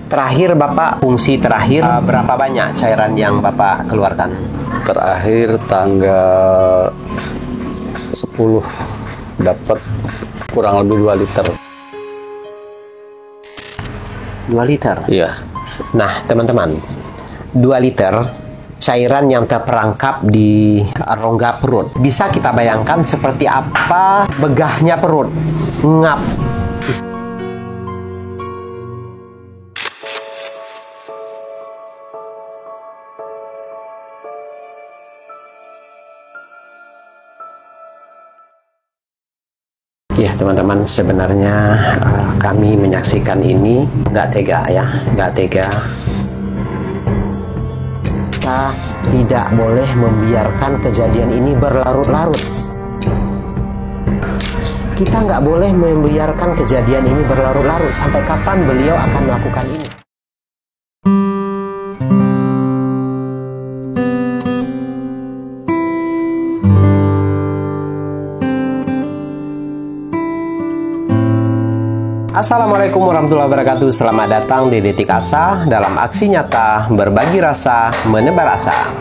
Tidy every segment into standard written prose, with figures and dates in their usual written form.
Terakhir Bapak, fungsi terakhir berapa banyak cairan yang Bapak keluarkan? Terakhir tanggal 10 dapat kurang lebih 2 liter. 2 liter? Iya. Nah, teman-teman, 2 liter cairan yang terperangkap di rongga perut. Bisa kita bayangkan seperti apa begahnya perut, ngap. Ya teman-teman, sebenarnya kami menyaksikan ini nggak tega ya, nggak tega. Kita tidak boleh membiarkan kejadian ini berlarut-larut. Kita nggak boleh membiarkan kejadian ini berlarut-larut. Sampai kapan beliau akan melakukan ini? Assalamualaikum warahmatullahi wabarakatuh. Selamat datang di Detik Asa dalam aksi nyata berbagi rasa, menebar asa.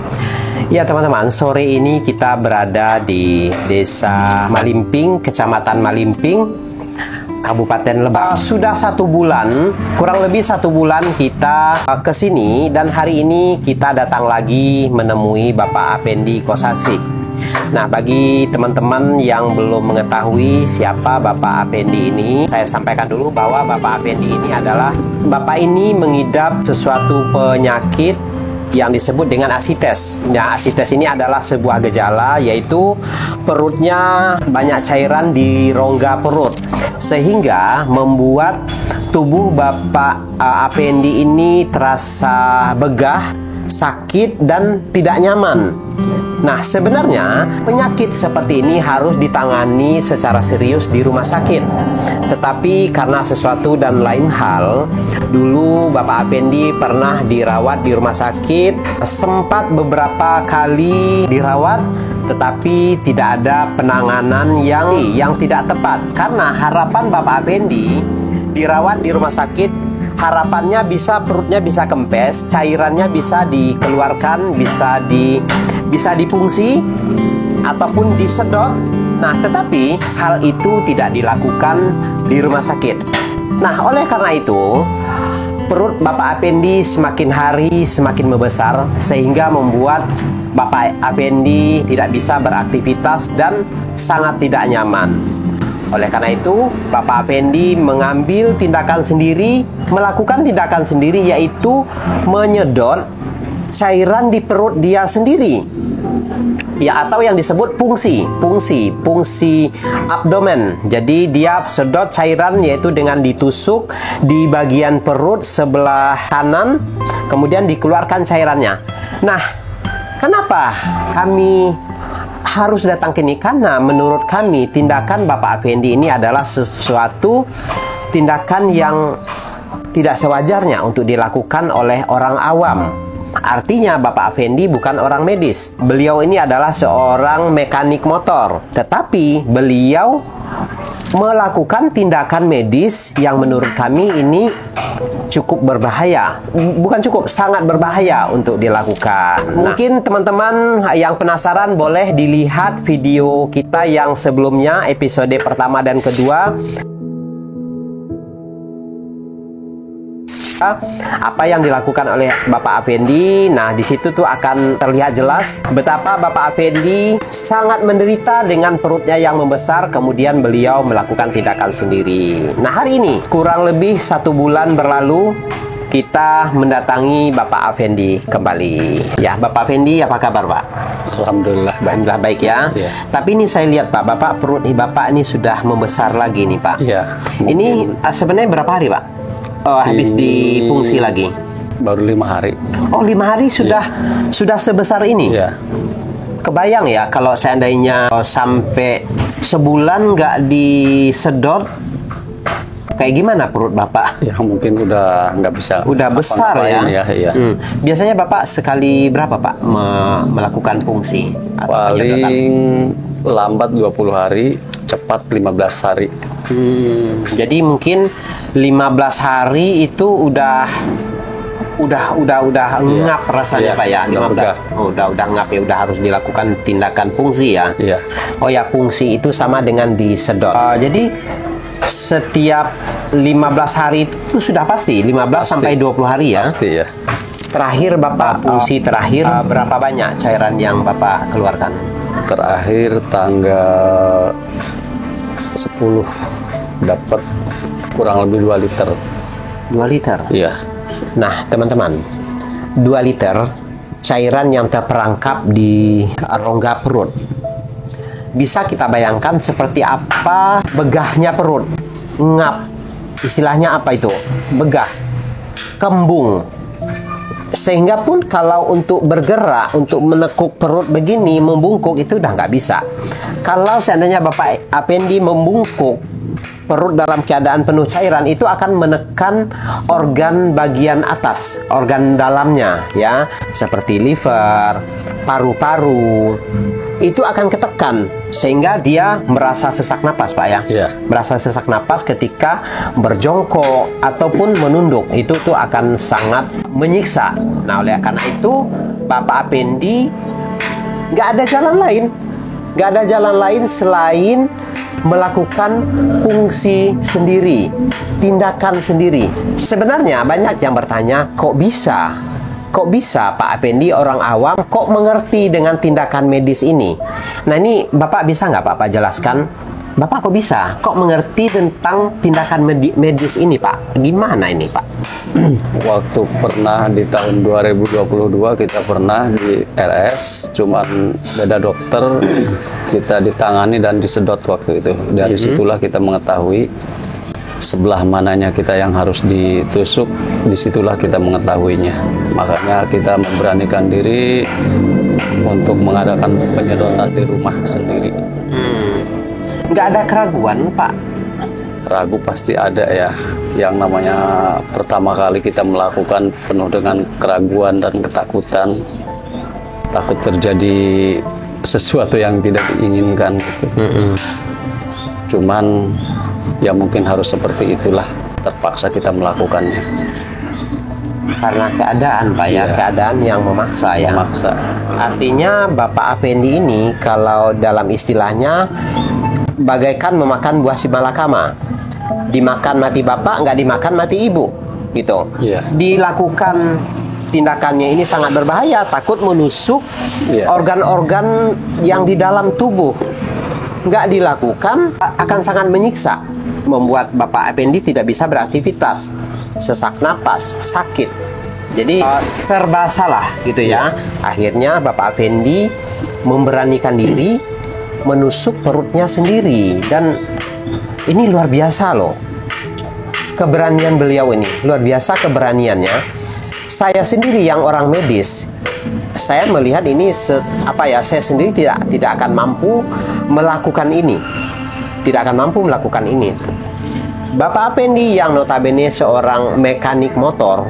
Ya teman-teman, sore ini kita berada di Desa Malimping, Kecamatan Malimping, Kabupaten Lebak. Sudah 1 bulan, kurang lebih 1 bulan kita ke sini, dan hari ini kita datang lagi menemui Bapak Apendi Kosasih. Nah, bagi teman-teman yang belum mengetahui siapa Bapak Apendi ini, saya sampaikan dulu bahwa Bapak Apendi ini adalah Bapak ini mengidap sesuatu penyakit yang disebut dengan asites. Nah, asites ini adalah sebuah gejala, yaitu perutnya banyak cairan di rongga perut, sehingga membuat tubuh Bapak Apendi ini terasa begah, sakit, dan tidak nyaman. Nah, sebenarnya penyakit seperti ini harus ditangani secara serius di rumah sakit. Tetapi karena sesuatu dan lain hal, dulu Bapak Apendi pernah dirawat di rumah sakit, sempat beberapa kali dirawat, tetapi tidak ada penanganan yang tidak tepat. Karena harapan Bapak Apendi dirawat di rumah sakit, harapannya perutnya bisa kempes, cairannya bisa dikeluarkan, bisa difungsi ataupun disedot. Nah, tetapi hal itu tidak dilakukan di rumah sakit. Nah, oleh karena itu, perut Bapak Apendi semakin hari semakin membesar, sehingga membuat Bapak Apendi tidak bisa beraktivitas dan sangat tidak nyaman. Oleh karena itu, Bapak Apendi mengambil tindakan sendiri, melakukan tindakan sendiri, yaitu menyedot cairan di perut dia sendiri. Ya, atau yang disebut fungsi abdomen. Jadi dia sedot cairan, yaitu dengan ditusuk di bagian perut sebelah kanan, kemudian dikeluarkan cairannya. Nah, kenapa kami harus datang ke sini? Karena menurut kami tindakan Bapak Apendi ini adalah sesuatu tindakan yang tidak sewajarnya untuk dilakukan oleh orang awam. Artinya Bapak Apendi bukan orang medis. Beliau ini adalah seorang mekanik motor, tetapi beliau melakukan tindakan medis yang menurut kami ini cukup berbahaya. Bukan cukup, sangat berbahaya untuk dilakukan. Mungkin teman-teman yang penasaran boleh dilihat video kita yang sebelumnya, episode pertama dan kedua, apa yang dilakukan oleh Bapak Apendi. Nah, di situ tuh akan terlihat jelas betapa Bapak Apendi sangat menderita dengan perutnya yang membesar, kemudian beliau melakukan tindakan sendiri. Nah, hari ini kurang lebih 1 bulan berlalu, kita mendatangi Bapak Apendi kembali. Ya, Bapak Apendi, apa kabar, Pak? Alhamdulillah baik. Alhamdulillah baik ya. Ya. Tapi ini saya lihat, Pak, perut Bapak ini sudah membesar lagi nih, Pak. Iya. Ini sebenarnya berapa hari, Pak? Habis difungsi lagi? Baru 5 hari. Oh, 5 hari sudah sebesar ini? Iya. Kebayang ya kalau seandainya sampai sebulan nggak disedot, kayak gimana perut Bapak? Ya mungkin udah nggak bisa. Udah besar ya? Iya. Biasanya Bapak sekali berapa, Pak, melakukan fungsi? Atau paling lambat 20 hari, cepat 15 hari. Jadi mungkin 15 hari itu udah ngap rasanya Pak ya. Udah ngap ya, udah harus dilakukan tindakan pungsi ya. Iya. Oh ya, pungsi itu sama dengan disedot. Jadi setiap 15 hari itu sudah pasti 15 sampai 20 hari ya. Pasti ya. Terakhir Bapak fungsi terakhir berapa banyak cairan yang Bapak keluarkan? Terakhir tanggal 10 dapat kurang lebih 2 liter. 2 liter? Iya. Nah teman-teman, 2 liter cairan yang terperangkap di rongga perut. Bisa kita bayangkan seperti apa begahnya perut. Ngap. Istilahnya apa itu? Begah. Kembung. Sehingga pun kalau untuk bergerak, untuk menekuk perut begini, membungkuk itu udah nggak bisa. Kalau seandainya Bapak Apendi membungkuk perut dalam keadaan penuh cairan, itu akan menekan organ bagian atas, organ dalamnya ya, seperti liver, paru-paru, itu akan ketekan sehingga dia merasa sesak napas Pak ya. Iya. Merasa sesak napas ketika berjongkok ataupun menunduk, itu tuh akan sangat menyiksa. Nah oleh karena itu Bapak Apendi nggak ada jalan lain selain melakukan fungsi sendiri, tindakan sendiri. Sebenarnya banyak yang bertanya, kok bisa Pak Apendi orang awam kok mengerti dengan tindakan medis ini? Nah ini Bapak bisa nggak Pak jelaskan? Bapak kok bisa? Kok mengerti tentang tindakan medis ini Pak? Gimana ini Pak? Waktu pernah di tahun 2022 kita pernah di RS, cuman beda dokter, kita ditangani dan disedot waktu itu. Dari situlah kita mengetahui sebelah mananya kita yang harus ditusuk, disitulah kita mengetahuinya. Makanya kita memberanikan diri untuk mengadakan penyedotan di rumah sendiri. Nggak ada keraguan Pak? Ragu pasti ada ya. Yang namanya pertama kali kita melakukan penuh dengan keraguan dan ketakutan. Takut terjadi sesuatu yang tidak diinginkan gitu. Cuman ya mungkin harus seperti itulah, terpaksa kita melakukannya. Karena keadaan Pak ya, keadaan yang memaksa ya. Memaksa. Artinya Bapak Apendi ini kalau dalam istilahnya bagaikan memakan buah si malakama. Dimakan mati bapak, nggak dimakan mati ibu, gitu. Dilakukan tindakannya ini sangat berbahaya, takut menusuk organ-organ yang di dalam tubuh. Nggak dilakukan akan sangat menyiksa, membuat Bapak Apendi tidak bisa beraktivitas, sesak napas, sakit. Jadi serba salah gitu ya. Akhirnya Bapak Apendi memberanikan diri menusuk perutnya sendiri, dan ini luar biasa loh. Keberanian beliau ini luar biasa, keberaniannya. Saya sendiri yang orang medis, saya melihat ini saya sendiri tidak akan mampu melakukan ini. Tidak akan mampu melakukan ini. Bapak Apendi yang notabene seorang mekanik motor,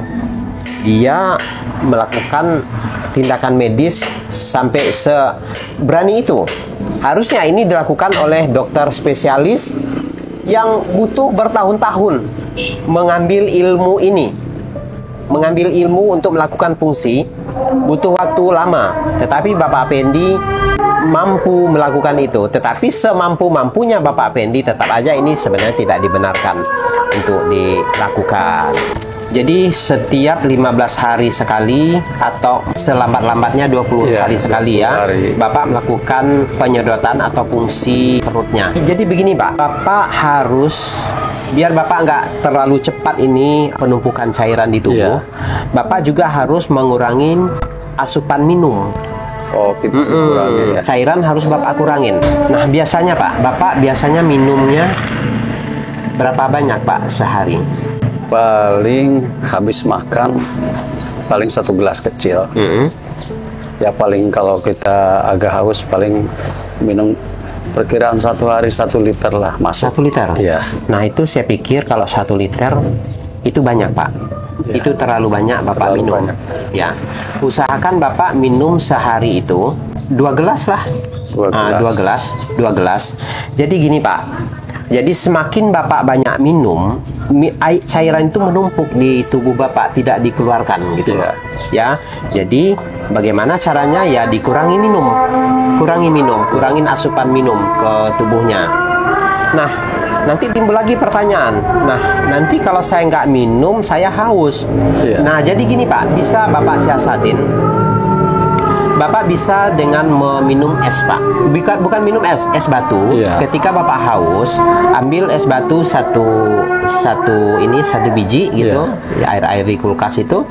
dia melakukan tindakan medis sampai seberani itu. Harusnya ini dilakukan oleh dokter spesialis yang butuh bertahun-tahun mengambil ilmu ini. Mengambil ilmu untuk melakukan fungsi butuh waktu lama. Tetapi Bapak Apendi mampu melakukan itu. Tetapi semampu-mampunya Bapak Apendi tetap aja ini sebenarnya tidak dibenarkan untuk dilakukan. Jadi setiap 15 hari sekali atau selambat-lambatnya 20 hari sekali ya, Bapak melakukan penyedotan atau fungsi perutnya. Jadi begini Pak, Bapak harus, biar Bapak nggak terlalu cepat ini penumpukan cairan di tubuh, Bapak juga harus mengurangi asupan minum. Oh, gitu. Ya. Cairan harus Bapak kurangin. Nah biasanya Pak, Bapak biasanya minumnya berapa banyak Pak sehari? Paling habis makan paling 1 gelas kecil. Ya paling kalau kita agak haus paling minum perkiraan 1 hari 1 liter lah masuk. 1 liter? Iya. Nah itu saya pikir kalau 1 liter itu banyak Pak. Itu terlalu banyak Bapak minum. Ya, usahakan Bapak minum sehari itu 2 gelas lah. 2 gelas. Jadi gini Pak. Jadi semakin Bapak banyak minum, cairan itu menumpuk di tubuh Bapak, tidak dikeluarkan gitu loh. Ya. Jadi bagaimana caranya? Ya dikurangi minum. Kurangin asupan minum ke tubuhnya. Nah, nanti timbul lagi pertanyaan. Nah, nanti kalau saya nggak minum, saya haus. Nah, jadi gini Pak, bisa Bapak siasatin. Bapak bisa dengan meminum es Pak. Bukan minum es batu. Ketika Bapak haus, ambil es batu satu biji gitu, air di kulkas itu.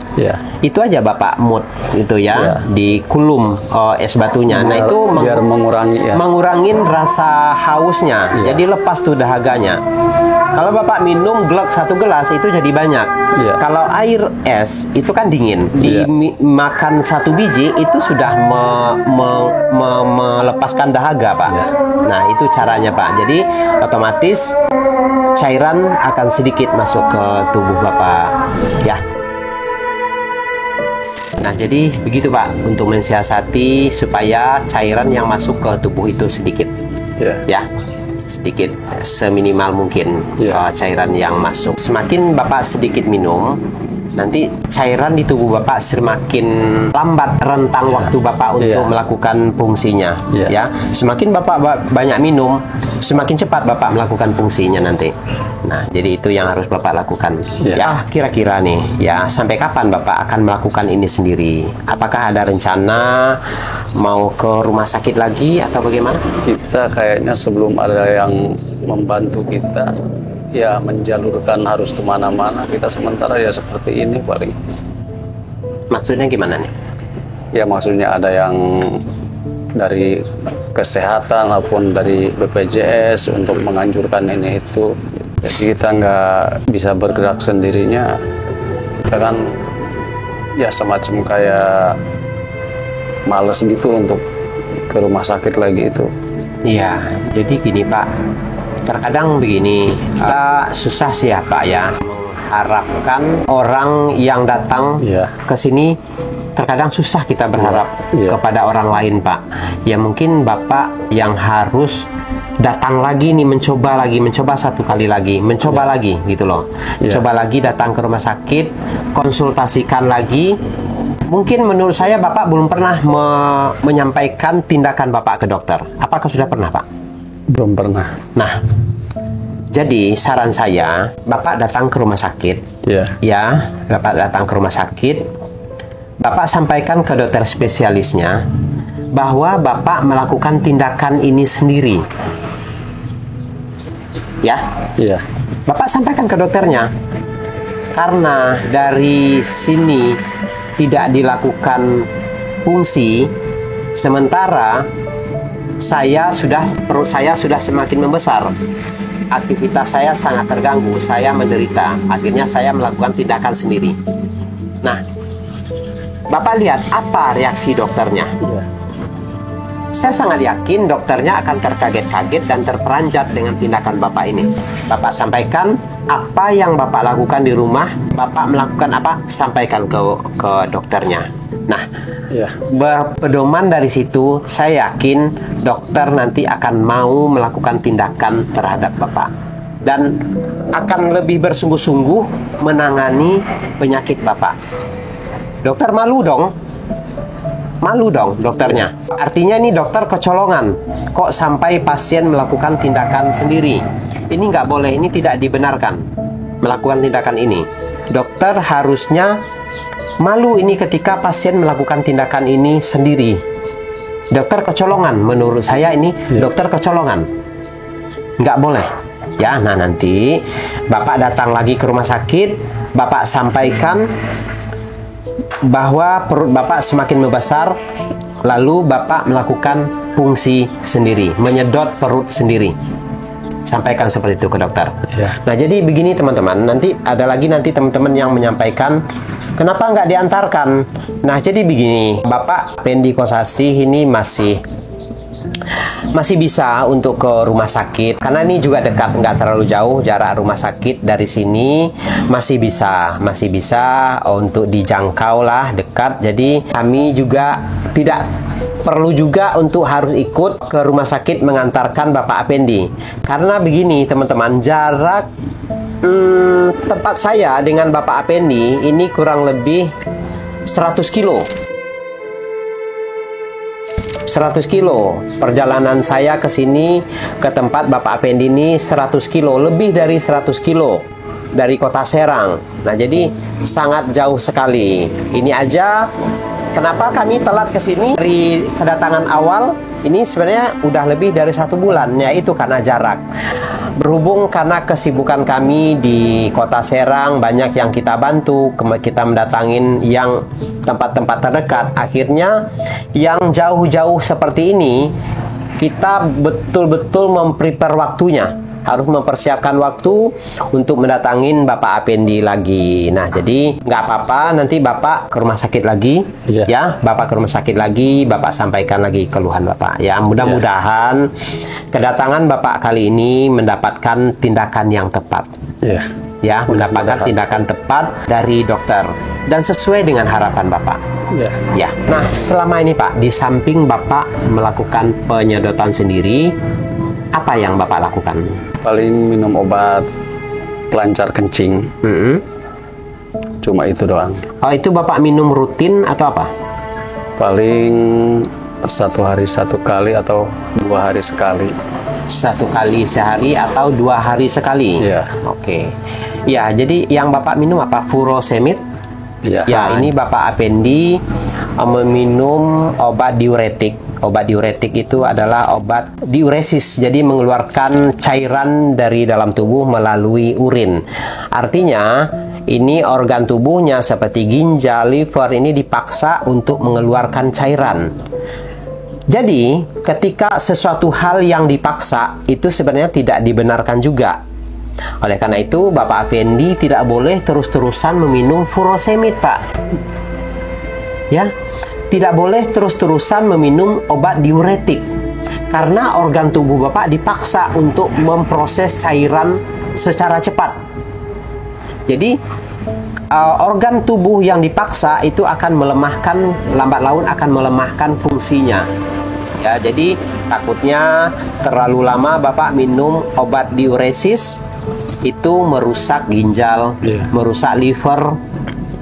Itu aja Bapak mut gitu ya, di kulum es batunya. Nah itu biar mengurangin rasa hausnya. Jadi lepas tuh dahaganya. Kalau Bapak minum satu gelas itu jadi banyak. Kalau air es itu kan dingin. Dimakan satu biji itu sudah melepaskan dahaga Pak. Nah itu caranya Pak. Jadi otomatis cairan akan sedikit masuk ke tubuh Bapak ya. Nah jadi begitu Pak, untuk mensiasati supaya cairan yang masuk ke tubuh itu sedikit ya, sedikit, seminimal mungkin cairan yang masuk. Semakin Bapak sedikit minum, nanti cairan di tubuh Bapak semakin lambat rentang waktu Bapak untuk melakukan fungsinya ya. Semakin Bapak banyak minum, semakin cepat Bapak melakukan fungsinya nanti. Nah, jadi itu yang harus Bapak lakukan. Ya, kira-kira nih, ya sampai kapan Bapak akan melakukan ini sendiri? Apakah ada rencana mau ke rumah sakit lagi atau bagaimana? Kita kayaknya sebelum ada yang membantu kita, ya menjalurkan harus kemana-mana, kita sementara ya seperti ini paling. Maksudnya gimana nih? Ya maksudnya ada yang dari kesehatan maupun dari BPJS untuk menganjurkan ini itu. Jadi kita nggak bisa bergerak sendirinya. Kita kan ya semacam kayak males gitu untuk ke rumah sakit lagi itu. Iya, jadi gini Pak. Terkadang begini, susah sih ya Pak ya, mengharapkan orang yang datang ke sini. Terkadang susah kita berharap kepada orang lain Pak. Ya mungkin Bapak yang harus datang lagi nih, mencoba satu kali lagi, lagi gitu loh. Coba lagi datang ke rumah sakit, konsultasikan lagi. Mungkin menurut saya Bapak belum pernah menyampaikan tindakan Bapak ke dokter. Apakah sudah pernah Pak? Belum pernah. Nah, jadi saran saya, Bapak datang ke rumah sakit. Ya, Bapak datang ke rumah sakit. Bapak sampaikan ke dokter spesialisnya bahwa Bapak melakukan tindakan ini sendiri. Ya. Bapak sampaikan ke dokternya. Karena dari sini tidak dilakukan fungsi, sementara perut saya sudah semakin membesar, aktivitas saya sangat terganggu, saya menderita, akhirnya saya melakukan tindakan sendiri. Nah, Bapak lihat apa reaksi dokternya. Saya sangat yakin dokternya akan terkaget-kaget dan terperanjat dengan tindakan Bapak ini. Bapak sampaikan apa yang Bapak lakukan di rumah, Bapak melakukan apa, sampaikan ke dokternya. Nah, berpedoman dari situ, saya yakin dokter nanti akan mau melakukan tindakan terhadap Bapak dan akan lebih bersungguh-sungguh menangani penyakit Bapak. Dokter malu dong dokternya. Artinya ini dokter kecolongan. Kok sampai pasien melakukan tindakan sendiri? Ini nggak boleh, ini tidak dibenarkan melakukan tindakan ini. Dokter harusnya malu ini ketika pasien melakukan tindakan ini sendiri. Dokter kecolongan, menurut saya ini dokter kecolongan. Nggak boleh. Ya, nah nanti Bapak datang lagi ke rumah sakit, Bapak sampaikan bahwa perut Bapak semakin membesar, lalu Bapak melakukan fungsi sendiri, menyedot perut sendiri. Sampaikan seperti itu ke dokter. Nah, jadi begini teman-teman, nanti ada lagi teman-teman yang menyampaikan, kenapa nggak diantarkan? Nah, jadi begini, Bapak pendikosasi ini masih bisa untuk ke rumah sakit karena ini juga dekat, nggak terlalu jauh jarak rumah sakit dari sini, masih bisa untuk dijangkau lah, dekat. Jadi kami juga tidak perlu juga untuk harus ikut ke rumah sakit mengantarkan Bapak Apendi karena begini teman-teman, jarak tempat saya dengan Bapak Apendi ini kurang lebih 100 kilo. 100 kilo. Perjalanan saya ke sini, ke tempat Bapak Apendi ini 100 kilo. Lebih dari 100 kilo dari kota Serang. Nah, jadi sangat jauh sekali. Ini aja kenapa kami telat ke sini dari kedatangan awal. Ini sebenarnya udah lebih dari 1 bulan, yaitu karena jarak. Berhubung karena kesibukan kami di kota Serang, banyak yang kita bantu, kita mendatangin yang tempat-tempat terdekat. Akhirnya yang jauh-jauh seperti ini, kita betul-betul memprepare waktunya. Harus mempersiapkan waktu untuk mendatangin Bapak Apendi lagi. Nah, jadi nggak apa-apa, nanti Bapak ke rumah sakit lagi. Ya, Bapak ke rumah sakit lagi, Bapak sampaikan lagi keluhan Bapak. Ya, mudah-mudahan kedatangan Bapak kali ini mendapatkan tindakan yang tepat. Ya, mendapatkan tindakan tepat dari dokter dan sesuai dengan harapan Bapak. Ya. Nah, selama ini Pak, di samping Bapak melakukan penyedotan sendiri, apa yang Bapak lakukan? Paling minum obat pelancar kencing. Cuma itu doang. Oh, itu Bapak minum rutin atau apa? Paling 1 hari 1 kali atau 2 hari sekali. 1 kali sehari atau 2 hari sekali? Iya. Oke. Ya, jadi yang Bapak minum apa? Furosemid? Iya. Ya, ini Bapak Apendi meminum obat diuretik. Obat diuretik itu adalah obat diuresis, jadi mengeluarkan cairan dari dalam tubuh melalui urin. Artinya, ini organ tubuhnya seperti ginjal, liver ini dipaksa untuk mengeluarkan cairan. Jadi, ketika sesuatu hal yang dipaksa, itu sebenarnya tidak dibenarkan juga. Oleh karena itu, Bapak Apendi tidak boleh terus-terusan meminum furosemid, Pak. Ya, tidak boleh terus-terusan meminum obat diuretik. Karena organ tubuh Bapak dipaksa untuk memproses cairan secara cepat. Jadi, organ tubuh yang dipaksa itu akan melemahkan, lambat laun akan melemahkan fungsinya. Ya, jadi takutnya terlalu lama Bapak minum obat diuresis itu merusak ginjal, merusak liver,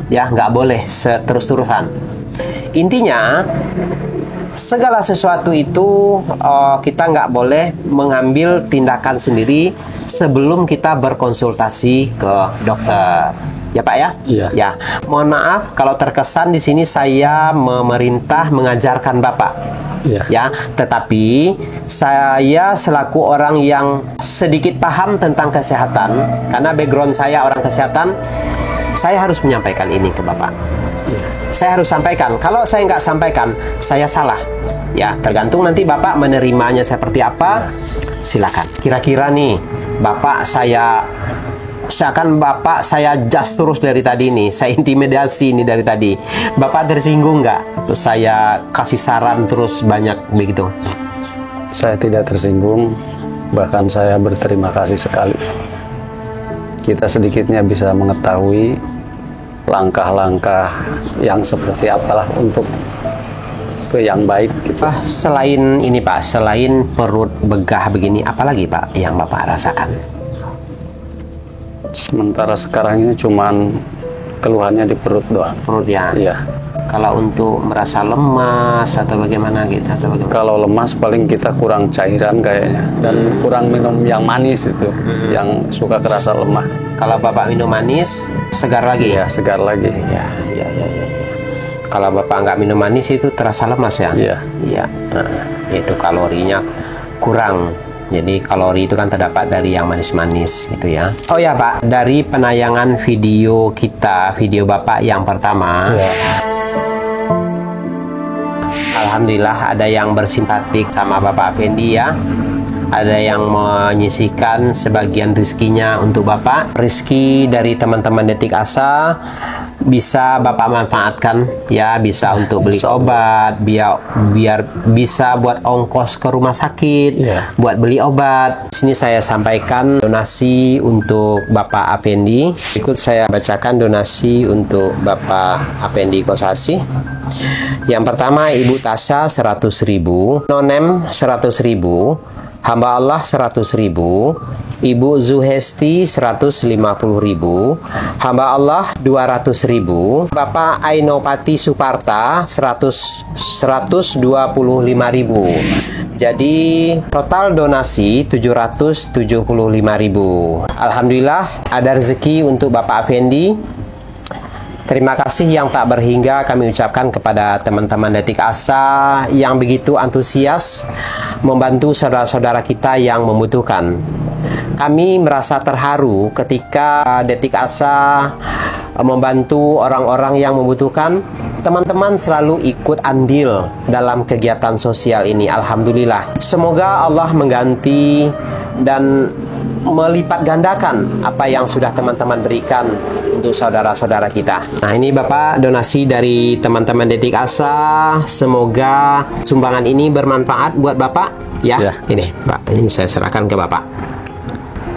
ya nggak boleh terus-terusan. Intinya segala sesuatu itu kita nggak boleh mengambil tindakan sendiri sebelum kita berkonsultasi ke dokter. Ya Pak ya? Iya. Ya. Mohon maaf kalau terkesan di sini saya memerintah mengajarkan Bapak. Iya. Ya, tetapi saya selaku orang yang sedikit paham tentang kesehatan, karena background saya orang kesehatan, saya harus menyampaikan ini ke Bapak. Saya harus sampaikan. Kalau saya nggak sampaikan, saya salah. Ya, tergantung nanti Bapak menerimanya seperti apa. Silakan. Kira-kira nih, Bapak seakan Bapak saya jas terus dari tadi nih, saya intimidasi nih dari tadi. Bapak tersinggung nggak? Saya kasih saran terus banyak begitu. Saya tidak tersinggung, bahkan saya berterima kasih sekali. Kita sedikitnya bisa mengetahui langkah-langkah yang seperti apalah untuk yang baik gitu. Selain ini Pak, selain perut begah begini, apalagi Pak yang Bapak rasakan? Sementara sekarang ini cuman keluhannya di perut doang. Perut ya? Iya. Kalau untuk merasa lemas atau bagaimana gitu? Atau bagaimana? Kalau lemas paling kita kurang cairan kayaknya dan kurang minum yang manis itu, yang suka kerasa lemah. Kalau Bapak minum manis, segar lagi? Ya, segar lagi. Ya. Kalau Bapak nggak minum manis itu terasa lemas ya? Iya. Iya. Itu kalorinya kurang. Jadi kalori itu kan terdapat dari yang manis-manis gitu ya. Oh ya Pak, dari penayangan video kita, video Bapak yang pertama, alhamdulillah ada yang bersimpatik sama Bapak Apendi ya. Ada yang menyisihkan sebagian rizkinya untuk Bapak. Rizki dari teman-teman Detik Asa bisa Bapak manfaatkan ya, bisa untuk beli obat, biar bisa buat ongkos ke rumah sakit, buat beli obat. Sini saya sampaikan donasi untuk Bapak Apendi. Ikut saya bacakan donasi untuk Bapak Apendi Kosasi. Yang pertama Ibu Tasya 100.000, Nonem 100.000, Hamba Allah 100.000, Ibu Zuhesti 150.000, hamba Allah 200.000, Bapak Ainopati Suparta 125.000. Jadi total donasi 775.000. Alhamdulillah ada rezeki untuk Bapak Afendi. Terima kasih yang tak berhingga kami ucapkan kepada teman-teman Detik Asa yang begitu antusias membantu saudara-saudara kita yang membutuhkan. Kami merasa terharu ketika Detik Asa membantu orang-orang yang membutuhkan. Teman-teman selalu ikut andil dalam kegiatan sosial ini. Alhamdulillah. Semoga Allah mengganti dan melipat gandakan apa yang sudah teman-teman berikan untuk saudara-saudara kita. Nah, ini Bapak donasi dari teman-teman Detik Asa. Semoga sumbangan ini bermanfaat buat Bapak ya. Ini Pak, ini saya serahkan ke Bapak.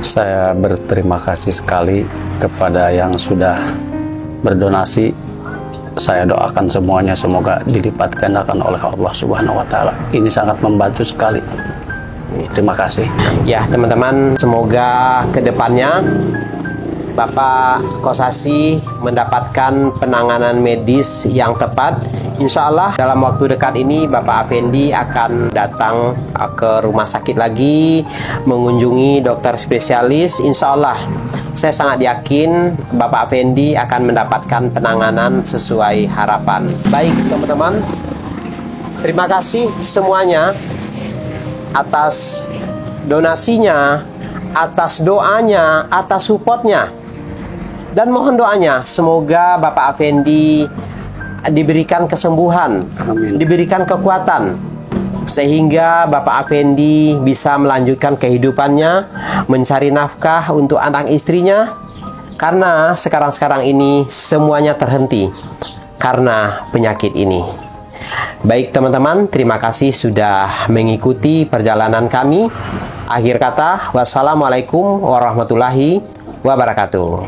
Saya berterima kasih sekali kepada yang sudah berdonasi. Saya doakan semuanya semoga dilipat gandakan oleh Allah Subhanahu wa taala. Ini sangat membantu sekali. Terima kasih. Ya, teman-teman, semoga kedepannya Bapak Kosasi mendapatkan penanganan medis yang tepat. Insya Allah dalam waktu dekat ini Bapak Afendi akan datang ke rumah sakit lagi, mengunjungi dokter spesialis. Insya Allah saya sangat yakin Bapak Afendi akan mendapatkan penanganan sesuai harapan. Baik teman-teman, terima kasih semuanya atas donasinya, atas doanya, atas supportnya. Dan mohon doanya, semoga Bapak Afendi diberikan kesembuhan, diberikan kekuatan, sehingga Bapak Afendi bisa melanjutkan kehidupannya, mencari nafkah untuk anak istrinya, karena sekarang-sekarang ini semuanya terhenti karena penyakit ini. Baik teman-teman, terima kasih sudah mengikuti perjalanan kami. Akhir kata, wassalamualaikum warahmatullahi wabarakatuh.